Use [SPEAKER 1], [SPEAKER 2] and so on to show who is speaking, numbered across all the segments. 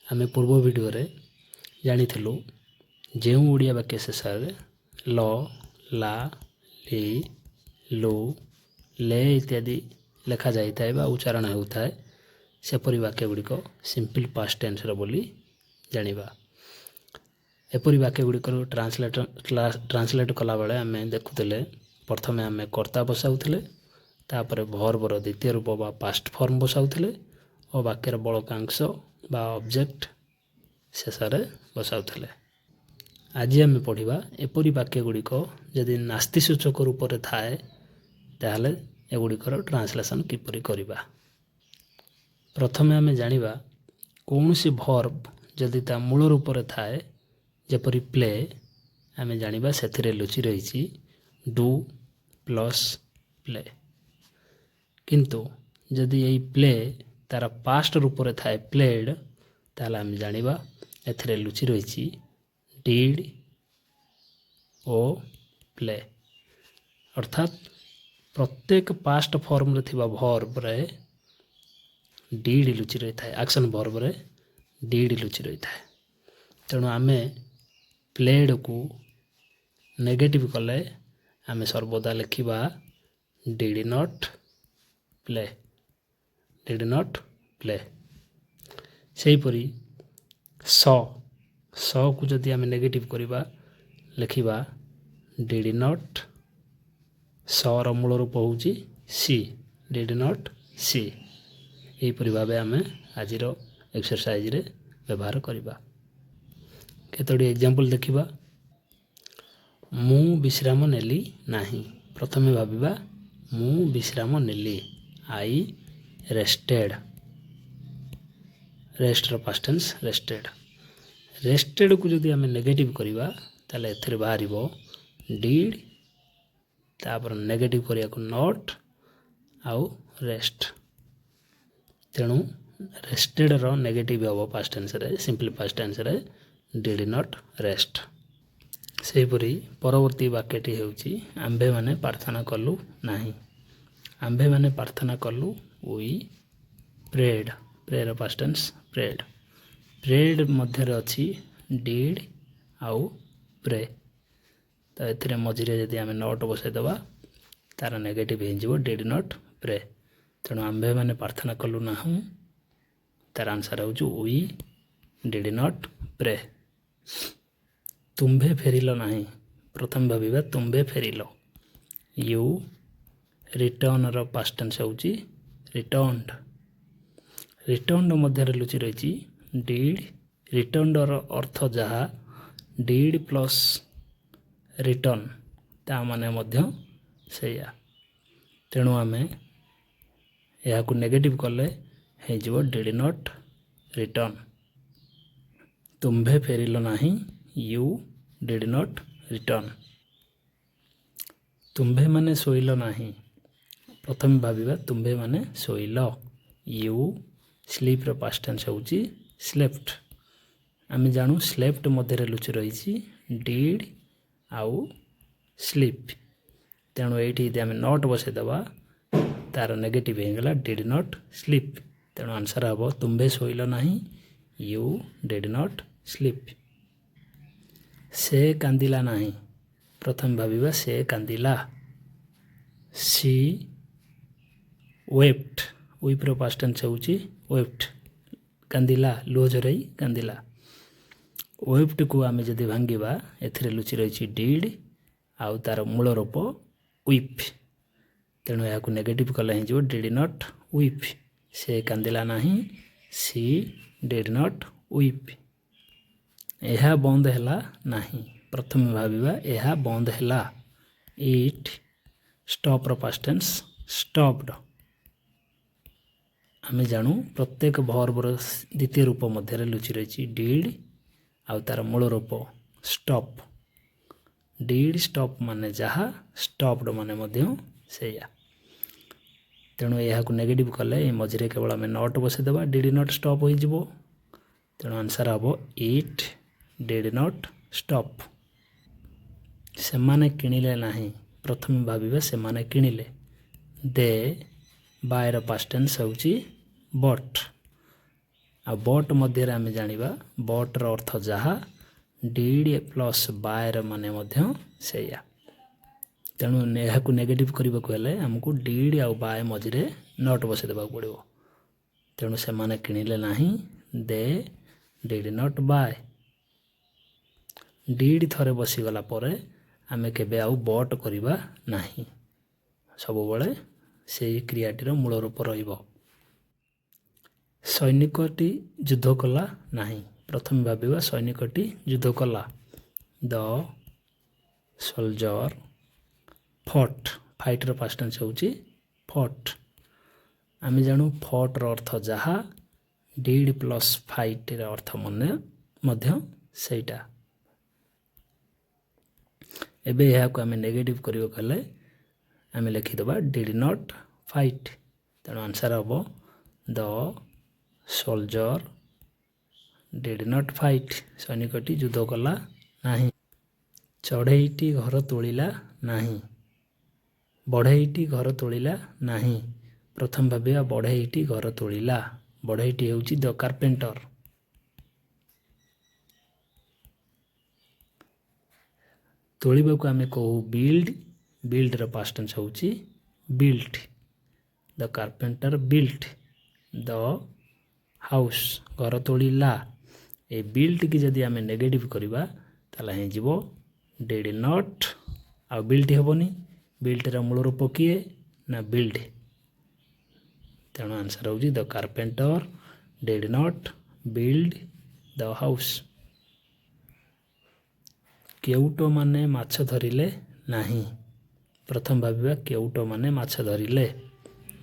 [SPEAKER 1] आमे पूर्व वीडियो रे जानिथिलु जेउ ओडिया वाक्य शेषरे ल ला ली लु ले इत्यादि लेखा जाइए बा उच्चारण होता है सेपरी वाक्य गुड़िक सिंपल पास्ट टेंस बोली जानिबा। एपरी वाक्य गुड़िक ट्रांसलेट कला बेले आमे देखुले प्रथमे आमे कर्ता बसाउथिले तापर भर्बर द्वितीय रूप बा पास्ट फॉर्म बसाउथिले और वाक्यर बड़कांश बा ऑब्जेक्ट शेषरे बसाउथिले। आज आमे पढ़िबा एपरी वाक्य गुड़िक जदि नास्ति सूचक रूप रे थाए ताहले एगुड़िकर ट्रांसलेशन किपरि करिबा। प्रथमे आमे जानिबा कौनसी भर्ब जदि ता मूल रूप रे थाए जेपरि प्ले आमे जानिबा सेथिरे लुचि रहिछि डू प्लस प्ले, किंतु जदि यही प्ले तार पास्ट रूप रे थाए प्लेड ताहले आमे जानिबा एथिरे लुचि रहिछि डिड ओ प्ले। अर्थात प्रत्येक पास्ट फॉर्म रे थिबा भर्ब रे डिड लुचि रही थाए, एक्शन भर्ब रे डिड लुचि रही थाए। तेणु आमे प्लेड को नेगेटिव कले आमे सर्वदा लिखिबा did not play, did not play. सेहीपरि स को जदि आमे नेगेटिव करिबा लिखिबा डिड नॉट, सर मूल रूप होउची सी, डिड नॉट सी। यहीपरि भावे आमे आजिर एक्सरसाइज रे व्यवहार करिबा। केतोडी एग्जांपल देखिबा। मु विश्राम नेली नाही, प्रथमे भाबिबा मु विश्राम नेली, आई रेस्टेड, रेस्ट रो पास्ट टेंस रेस्टेड। रेस्टेड को जदि आमे नेगेटिव करिबा ताले एथिरे बाहरिबो डिड तापर नेगेटिव करिया को नॉट आउ रेस्ट। तेणु रेस्टेड रो नेगेटिव होबो पास्ट टेंस रे, सिंपल पास्ट टेंस रे डिड नॉट रेस्ट। सेहीपरि परवर्ती वाक्यटी हेउची आम्भे माने प्रार्थना कलु नाही, आम्भे माने प्रार्थना कलु वी प्रेड, प्रे रो पास्ट टेंस प्रेड। प्रेड मध्य रे अछि डिड आउ प्रे, तो एथिरे मझिरे जदि आमे नॉट बसाई दबा तार नेगेटिव हे जिवो डिड नॉट प्रे। तेणु आम्भे माने प्रार्थना कलु नाहु, तार आंसर होउछु वी डिड नॉट प्रे। तुम्भे फेरिलो नाही, प्रथम भाबिबा तुम्भे फेरिलो, यू रिटर्न रो पास्ट टेंस होउची रिटर्नड। रिटर्नड मध्य रे लुचि रहिछि डिड, रिटर्नड रो अर्थ जहा डिड प्लस रिटर्न ता माने मध्य सेया। तेणु आमे या को नेगेटिव कले हे जिवो डिड नॉट रिटर्न। तुम्भे फेरिलो नाही, यू डिड नॉट रिटर्न। तुम्भे माने सोइलो नाही, प्रथम भाबिबा तुम्भे माने सोइलो, यू स्लीप रो पास्ट टेंस होउची स्लेप्ट। आमे जानू स्लेप्ट मध्य रे लुचि रहिछि डिड आउ स्लीप। तेणु एठी यदि आमे नॉट बसाई दबा तार नेगेटिव हे गला डिड नॉट स्लीप। तेणु आंसर हबो तुम्भे सोइलो नाही, यू डिड नॉट स्लीप। से कांदिला नाही, प्रथम भाबिबा से कांदिला, सी वेप्ट, वीप रो पास्ट टेंस होउची वेप्ट, कांदिला लुह झरई कांदिला। वेप्ट को आमे जदि भांगिबा एथिरे लुचि रहिछि डिड आउ तार मूल रूप वीप। तेणु या को नेगेटिव कले हे जो डिड नॉट वीप, से कांदिला नाही, सी डिड नॉट वीप। एहा बंद हैला नाही, प्रथम भाबिबा एहा बंद हैला, इट स्टॉप रो पास्ट टेंस स्टॉप्ड। आमे जानू प्रत्येक भर्ब रो द्वितीय रूप मध्य रे लुचि रहिछि डिड आउ तार मूल रूप स्टॉप। डिड स्टॉप माने जहा, स्टॉप्ड माने मध्य सेया। तेणु यह को नेगेटिव कले मझिरे केवल आमे नॉट बसाई दबा डिड नॉट स्टॉप हो जिवो। तेणु आंसर हबो इट डिड नॉट स्टॉप। सेमाने किनिले नाही, प्रथम भाबिबा सेमाने किनिले, दे बाय रो पास्ट टेंस होउची बट। आ बट मध्य आम जाना बटर अर्थ जहाँ डिड प्लस बायर माने से तेणु यह नेगेटिव करने को हेले आमको डिड आउ बाय मझे नट बसई देवा पड़ो तेणु से माने किणिले नहीं they did not buy did थरे बसीगला परे आमे केबे आउ बट करिबा नहीं सब बड़े से क्रियाटीर मूल रूप रहिबो। सैनिकटी युद्ध कला नहीं प्रथम भाविबा सैनिकटी युद्ध कला द सोल्जर फट फाइटर पास्ट टेंस होची फट आमे जानू फट रो अर्थ जहाँ डिड प्लस फाइट रो अर्थ मने मध्य सेटा एबे यह को आमे नेगेटिव करियो कले आमे लिखिदबा डिड नॉट फाइट तेणु आंसर हम the soldier did not fight सैनिकटी युद्ध कला नहीं। चढ़ईटी घर तोड़िला नहीं बढ़ईटी घर तोड़िला नहीं प्रथम भाविया बढ़ईटी घर तोड़िला बढ़ईटी होची द कार्पेंटर तोड़िबा को आमे कहू बिल्ड बिल्ड र पास्ट टेंस होची built the carpenter built the house घर तोड़िला ए बिल्ट की जदि आमे नेगेटिव करिबा ताला हे जीवो डिड नॉट आ बिल्ट हेबोनी बिल्ट र मूल रूप किए ना बिल्ड तेणु आंसर होची the carpenter did not build the house. केउट माने माछ धरिले नहीं प्रथम भाविबा केउट माने माछ धरिले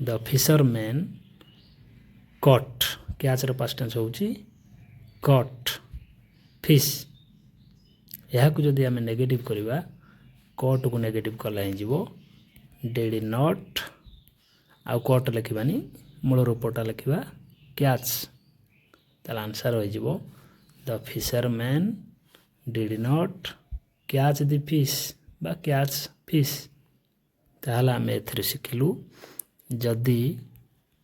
[SPEAKER 1] द फिशरमैन कट कैच र पास्ट टेंस होची कट फिश यह को जदि आमे नेगेटिव करिबा कट को नेगेटिव कला हे जीवो डिड नॉट आउ कट लिखिबानी मूल रूपटा लिखिबा कैच ताला आंसर हो जीवो the fisherman did not catch the fish बा कैच फिश ताला आमे एथरे शिखिलु जदि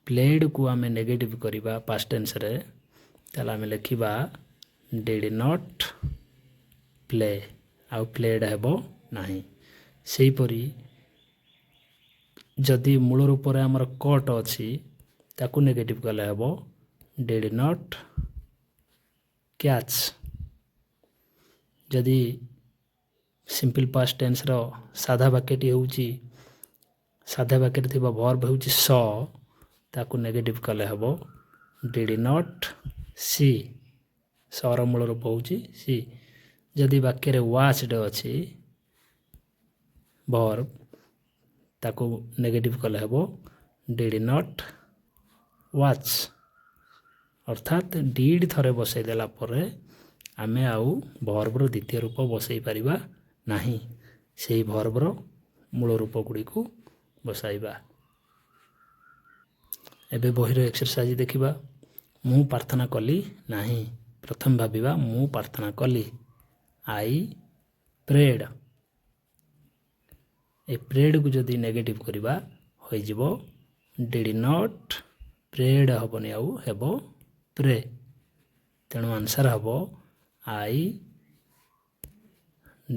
[SPEAKER 1] प्लेड को आमे नेगेटिव करिबा पास्ट टेंस रे ताला आमे लिखिबा डिड नॉट प्ले आउ प्लेड हेबो नहीं सेही परी जदि मूल रूप रे हमर कट अछि ताकू नेगेटिव कले हेबो डिड नॉट कैच जदि सिंपल पास्ट टेंस रो साधा वाक्यटी होउची साधा वाक्य थिबा वर्ब होउची सॉ ताकू नेगेटिव कले हेबो डिड नॉट सी सॉ रो मूल रूप होउची सी जदि वाक्य रे वाच्ड अछि वर्ब ताकू नेगेटिव कले हेबो डिड नॉट वाच अर्थात डिड थरे बसई देला परे आमे आउ वर्ब रो द्वितीय रूप बसई परिबा नहीं सेही वर्ब रो मूल रूप गुडी को बसाइबा। एबे बहिर एक्सरसाइज देखिबा मु प्रार्थना कली नहीं प्रथम भाविबा मु प्रार्थना कली आई प्रेड ए प्रेड को जदि नेगेटिव करिबा होई जिवो डिड नॉट प्रेड हबनी आउ हेबो प्रे तेणु आंसर हबो आई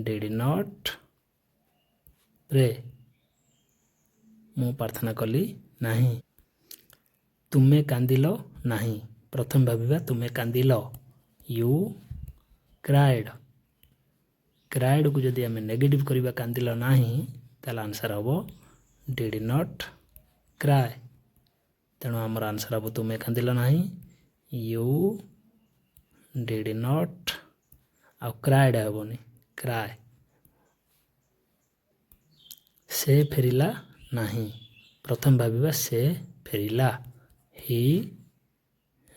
[SPEAKER 1] डिड नॉट प्रे मु प्रार्थना कली नहीं। तुमे कांदिलो नहीं प्रथम भाविबा तुमे कांदिलो यू क्राइड क्राइड को जदि आमे नेगेटिव करिबा कांदिलो नहीं ताला आंसर हबो डिड नॉट क्राई तेणु आमर आंसर हबो तुमे कांदिलो नहीं यू डिड नॉट आ क्राइड हेबोनी क्राई से फेरिला नहीं प्रथम भाविबा से फेरिला ही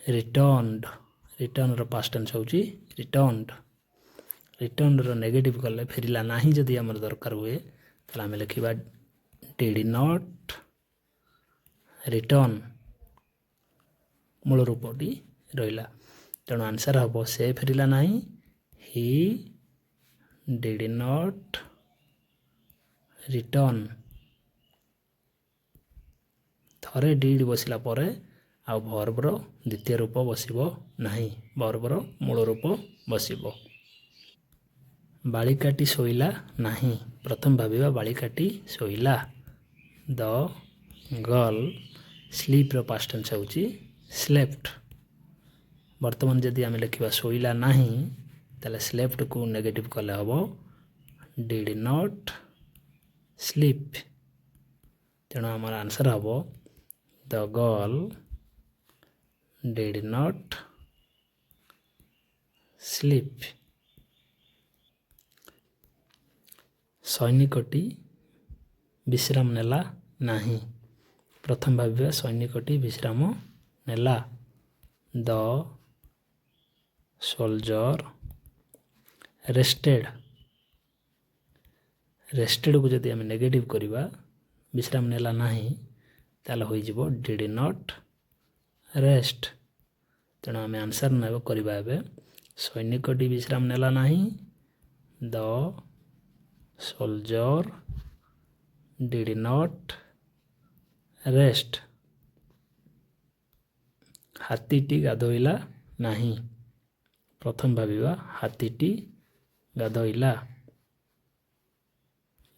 [SPEAKER 1] रिटर्नड रिटर्न रो पास्ट टेंस होची रिटर्नड रिटर्न रो नेगेटिव कले फेरिला नहीं जदि हमर दरकार हुए ताला आमे लिखिबा डिड नॉट रिटर्न मूल रूपटी रहिला तेणु आंसर हबो से फेरिला नहीं ही डिड नॉट रिटर्न थरे डिड बसिला परे ଆଉ ଭର୍ବର ଦ୍ୱିତୀୟ ରୂପ ବସିବ ନାହିଁ, ଭର୍ବର ମୂଳ ରୂପ ବସିବ। ବାଳିକାଟି ଶୋଇଲା ନାହିଁ, ପ୍ରଥମେ ଭାବିବା ବାଳିକାଟି ଶୋଇଲା। ଦ ଗର୍ଲ ସ୍ଲିପ୍ର ପାଷ୍ଟ ଟେନ୍ସ ହେଉଛି ସ୍ଲେପ୍ଟ। ବର୍ତ୍ତମାନ ଯଦି ଆମେ ଲେଖିବା ଶୋଇଲା ନାହିଁ ତାହେଲେ ସ୍ଲେପ୍ଟକୁ ନେଗେଟିଭ୍ କଲେ ହେବ ଡିଡ୍ ନଟ୍ ସ୍ଲିପ୍। ତେଣୁ ଆମର ଆନ୍ସର ହେବ the girl did not sleep. ସୈନିକଟି ବିଶ୍ରାମ ନେଲା ନାହିଁ, ପ୍ରଥମେ ଭାବିବା ସୈନିକଟି ବିଶ୍ରାମ ନେଲା। ଦ ସୋଲଜର ରେଷ୍ଟେଡ୍। ରେଷ୍ଟେଡକୁ ଯଦି ଆମେ ନେଗେଟିଭ୍ କରିବା ବିଶ୍ରାମ ନେଲା ନାହିଁ ତାହେଲେ ହୋଇଯିବ ଡିଡ୍ ନଟ୍ ରେଷ୍ଟ। ତେଣୁ ଆମେ ଆନ୍ସର କରିବା ଏବେ ସୈନିକଟି ବିଶ୍ରାମ ନେଲା ନାହିଁ, ଦ ସୋଲଜର ଡିଡ୍ ନଟ୍ ରେଷ୍ଟ। ହାତୀଟି ଗାଧୋଇଲା ନାହିଁ, ପ୍ରଥମେ ଭାବିବା ହାତୀଟି ଗାଧୋଇଲା।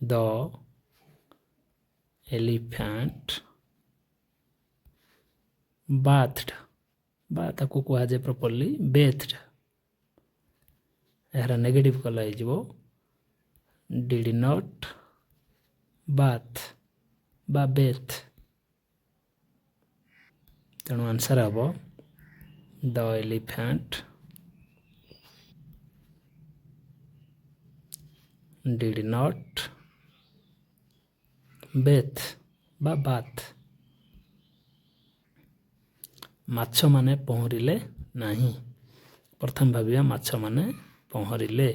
[SPEAKER 1] ଦ ଏଲିଫ୍ୟାଣ୍ଟ ବାଥଡ୍, ବା ତାକୁ କୁହାଯାଏ ପ୍ରପରଲି ବେଥଡ୍। ଏହାର ନେଗେଟିଭ୍ କଲେ ହେଇଯିବ ଡିଡ୍ ନଟ୍ ବାଥ୍ ବା ବେଥ୍। ତେଣୁ ଆନ୍ସର ହେବ ଦ ଏଲିଫ୍ୟାଣ୍ଟ ଡିଡ୍ ନଟ୍ ବେଥ୍ ବା ବାଥ୍। ମାଛମାନେ ପହଁରିଲେ ନାହିଁ, ପ୍ରଥମେ ଭାବିବା ମାଛମାନେ ପହଁରିଲେ।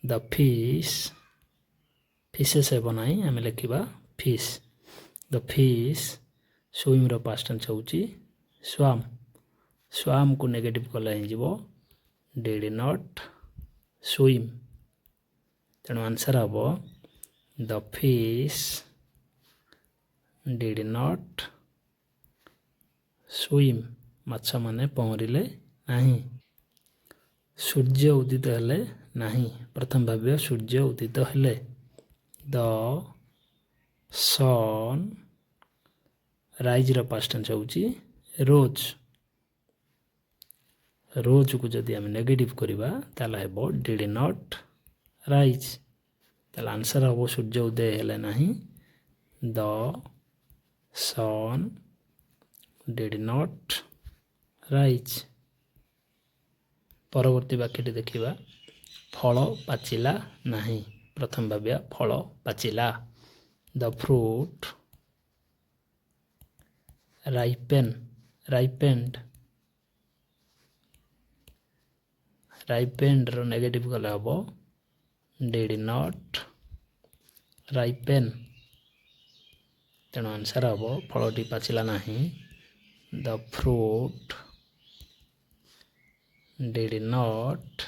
[SPEAKER 1] ଦ ଫିସ୍, ଫିସେସ୍ ହେବ ନାହିଁ, ଆମେ ଲେଖିବା ଫିସ୍। ଦ ଫିସ୍ ସୁଇମ୍ର ପାଷ୍ଟ ଟେନ୍ସ ହେଉଛି ସ୍ୱାମ୍। ସ୍ୱାମ୍କୁ ନେଗେଟିଭ୍ କଲେ ହେଇଯିବ ଡିଡ୍ ନଟ୍ ସୁଇମ୍। ତେଣୁ ଆନ୍ସର ହେବ ଦ ଫିସ୍ ଡିଡ୍ ନଟ୍ ସୁଇମ୍, ମାଛମାନେ ପହଁରିଲେ ନାହିଁ। ସୂର୍ଯ୍ୟ ଉଦିତ ହେଲେ ନାହିଁ, ପ୍ରଥମେ ଭାବିବା ସୂର୍ଯ୍ୟ ଉଦିତ ହେଲେ। ଦ ସନ୍ ରାଇଜ୍ର ପାଷ୍ଟ ଟେନ୍ସ ହେଉଛି ରୋଜ୍। ରୋଜ୍କୁ ଯଦି ଆମେ ନେଗେଟିଭ୍ କରିବା ତାହେଲେ ହେବ ଡିଡ୍ ନଟ୍ ରାଇଜ୍। ତାହେଲେ ଆନ୍ସର ହେବ ସୂର୍ଯ୍ୟ ଉଦୟ ହେଲେ ନାହିଁ, ଦ ସନ୍ ଡିଡ୍ ନଟ୍ ରାଇଜ୍। ପରବର୍ତ୍ତୀ ବାକ୍ୟଟି ଦେଖିବା, ଫଳ ପାଚିଲା ନାହିଁ, ପ୍ରଥମେ ଭାବିବା ଫଳ ପାଚିଲା। ଦ ଫ୍ରୁଟ୍ ରାଇପେଣ୍ଡ୍। ରାଇପେଣ୍ଡ୍ର ନେଗେଟିଭ୍ କଲେ ହେବ ଡିଡ୍ ନଟ୍ ରାଇପେନ୍। ତେଣୁ ଆନ୍ସର ହେବ ଫଳଟି ପାଚିଲା ନାହିଁ, ଦ ଫ୍ରୁଟ୍ ଡିଡ୍ ନଟ୍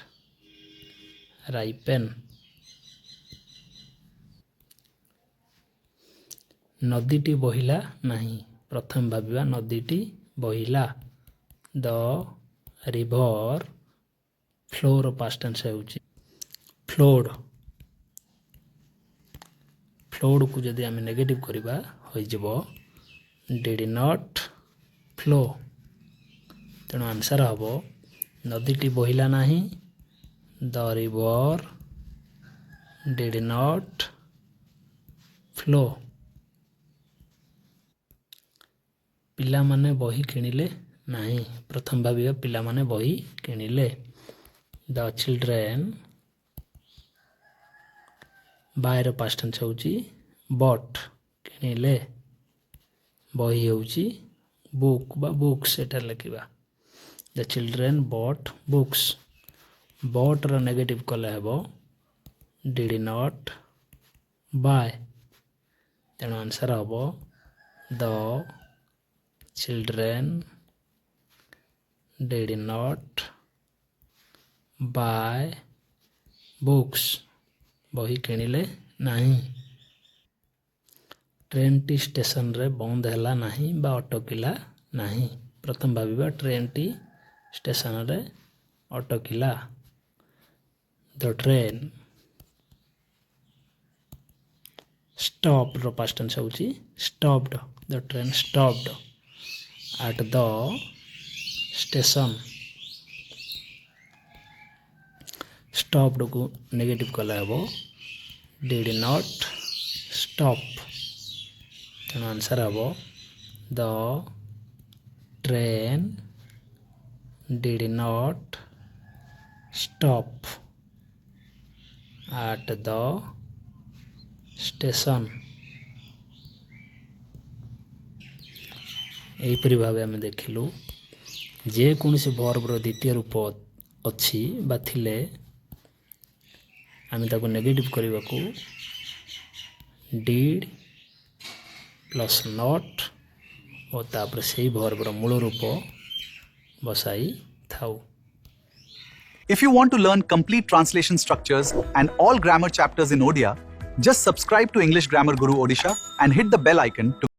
[SPEAKER 1] ରାଇପେନ୍। ନଦୀଟି ବହିଲା ନାହିଁ, ପ୍ରଥମେ ଭାବିବା ନଦୀଟି ବହିଲା। ଦ ରିଭର ଫ୍ଲୋର ପାଷ୍ଟ ଟେନ୍ସ ହେଉଛି ଫ୍ଲୋଡ୍। ଫ୍ଲୋଡକୁ ଯଦି ଆମେ ନେଗେଟିଭ୍ କରିବା ହୋଇଯିବ ଡିଡ୍ ନଟ୍ ଫ୍ଲୋ। ତେଣୁ ଆନ୍ସର ହେବ ନଦୀଟି ବହିଲା ନାହିଁ, ଦ ରିଭର ଡିଡ୍ ନଟ୍ ଫ୍ଲୋ। ପିଲାମାନେ ବହି କିଣିଲେ ନାହିଁ, ପ୍ରଥମେ ଭାବିବା ପିଲାମାନେ ବହି କିଣିଲେ। ଦ ଚିଲଡ୍ରେନ୍ ବାଏର ପାଷ୍ଟ ଟେନ୍ସ ହେଉଛି ବଟ୍, କିଣିଲେ। ବହି ହେଉଛି ବୁକ୍ ବା ବୁକ୍ସ ଏଠାରେ ଲେଖିବା। ଦ ଚିଲଡ୍ରେନ୍ ବଟ୍ ବୁକ୍ସ। ବଟ୍ର ନେଗେଟିଭ୍ କଲେ ହେବ ଡିଡ୍ ନଟ୍ ବାଏ। ତେଣୁ ଆନ୍ସର ହେବ the children did not buy books, ବହି କିଣିଲେ ନାହିଁ। ଟ୍ରେନ୍ଟି ଷ୍ଟେସନରେ ବନ୍ଦ ହେଲା ନାହିଁ ବା ଅଟକିଲା ନାହିଁ, प्रथम भाविबा ट्रेन टी स्टेशन रे अटकिला द ट्रेन स्टॉप्ड रो पास्ट टेंस होची stopped the train stopped at the station stopped को नेगेटिव कला हेबो डिड नॉट स्टॉप तेणु आंसर हेबो the train did not stop at the station एहीपरि भाव आम देखिलु जे कौन से वर्बर द्वितीय रूप अच्छी बा थिले आम ताको नेगेटिव करने को डिड प्लस नॉट और तापर से वर्बर मूल रूप बसाई थाउ।
[SPEAKER 2] If you want to learn complete translation structures and all grammar chapters in Odia, just subscribe to English Grammar Guru Odisha and hit the bell icon to